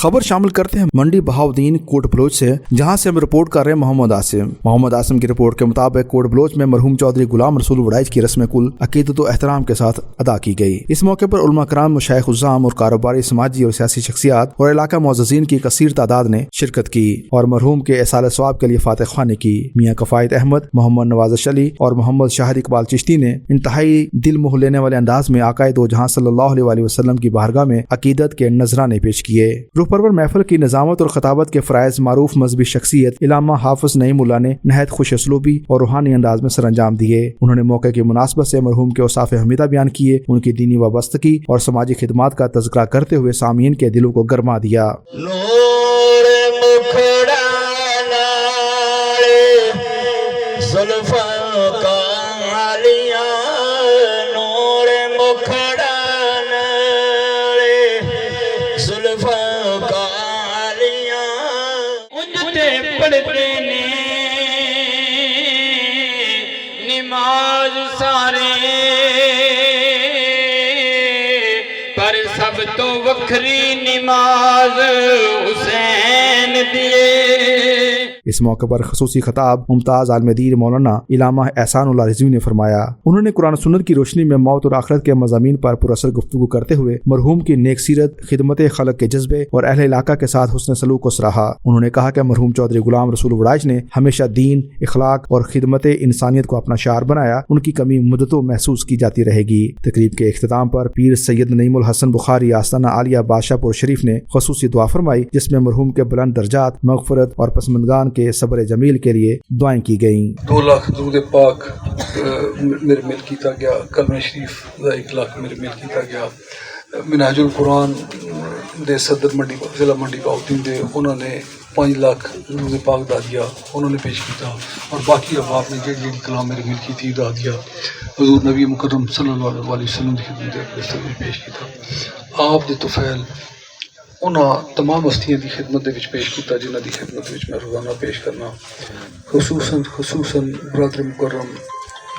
خبر شامل کرتے ہیں منڈی بہاؤدین کوٹ بلوچ سے، جہاں سے ہم رپورٹ کر رہے ہیں محمد عاصم کی رپورٹ کے مطابق کوٹ بلوچ میں مرحوم چودھری غلام رسول وڑائچ کی رسم کل عقیدت و احترام کے ساتھ ادا کی گئی۔ اس موقع پر علماء کرام، مشائخ عظام اور کاروباری، سماجی اور سیاسی شخصیات اور علاقہ معززین کی کثیر تعداد نے شرکت کی اور مرحوم کے ایصال ثواب کے لیے فاتح خوانی کی۔ میاں کفایت احمد، محمد نواز علی اور محمد شاہد اقبال چشتی نے انتہائی دل موہ لینے والے انداز میں آقا دو جہاں صلی اللہ علیہ وسلم کی بارگاہ میں عقیدت کے نذرانے پیش کیے۔ روح پرور محفل کی نظامت اور خطابت کے فرائض معروف مذہبی شخصیت علامہ حافظ نعیم اللہ نے نہایت خوش اسلوبی اور روحانی انداز میں سر انجام دیے۔ انہوں نے موقع کی مناسبت سے مرحوم کے اوصاف حمیدہ بیان کیے، ان کی دینی وابستگی اور سماجی خدمات کا تذکرہ کرتے ہوئے سامعین کے دلوں کو گرما دیا۔ پڑھتے نے نماز سارے پر سب تو وکھری نماز حسین دیے۔ اس موقع پر خصوصی خطاب ممتاز عالم دین مولانا علامہ احسان اللہ رضوی نے فرمایا۔ انہوں نے قرآن و سنت کی روشنی میں موت اور آخرت کے مضامین پر پراثر گفتگو کرتے ہوئے مرحوم کی نیک سیرت، خدمت خلق کے جذبے اور اہل علاقہ کے ساتھ حسن سلوک کو سراہا۔ انہوں نے کہا کہ مرحوم چودھری غلام رسول وڑائچ نے ہمیشہ دین، اخلاق اور خدمت انسانیت کو اپنا شعار بنایا۔ ان کی کمی مدتوں محسوس کی جاتی رہے گی۔ تقریب کے اختتام پر پیر سید نعیم الحسن بخاری آستانہ عالیہ بادشاہ پور شریف نے خصوصی دعا فرمائی، جس میں مرحوم کے بلند درجات، مغفرت اور پسماندگان کے صبر جمیل کے لیے دعائیں کی گئیں۔ 2 لاکھ درود پاک میرے مل کیتا گیا، کلمہ شریف 1 لاکھ میرے مل کیتا گیا۔ منہاج القرآن دے صدر منڈی ضلع منڈی بہاؤدین دے انہوں نے 5 لاکھ درود پاک دا دیا، انہوں نے پیش کیتا، اور باقی احباب نے جڑی کلام میرے مل کی تھی دا دیا۔ حضور نبی مکرم صلی اللہ علیہ وسلم کی خدمت میں پیش کیتا۔ آپ دے طفیل انہاں تمام ہستیاں دی خدمت دے وچ پیش کیتا جنہاں دی خدمت وچ میں روزانہ پیش کرنا، خصوصاً برادر مکرم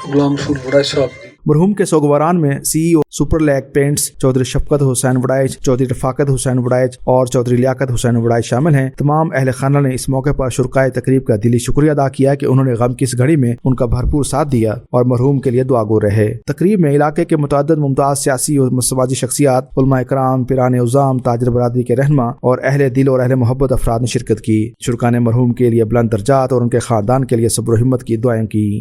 غلام رسول وڑائچ صاحب دی۔ مرحوم کے سوگواران میں سی ای او سپر لیک پینٹس چودھری شفقت حسین وڑائچ، چودھری رفاقت حسین وڑائچ اور چودھری لیاقت حسین وڑائچ شامل ہیں۔ تمام اہل خانہ نے اس موقع پر شرکائے تقریب کا دلی شکریہ ادا کیا کہ انہوں نے غم کی اس گھڑی میں ان کا بھرپور ساتھ دیا اور مرحوم کے لیے دعا گو رہے۔ تقریب میں علاقے کے متعدد ممتاز سیاسی اور سماجی شخصیات، علماء کرام، پیران عظام، تاجر برادری کے رہنما اور اہل دل اور اہل محبت افراد نے شرکت کی۔ شرکا نے مرحوم کے لیے بلند درجات اور ان کے خاندان کے لیے صبر و ہمت کی دعائیں کی۔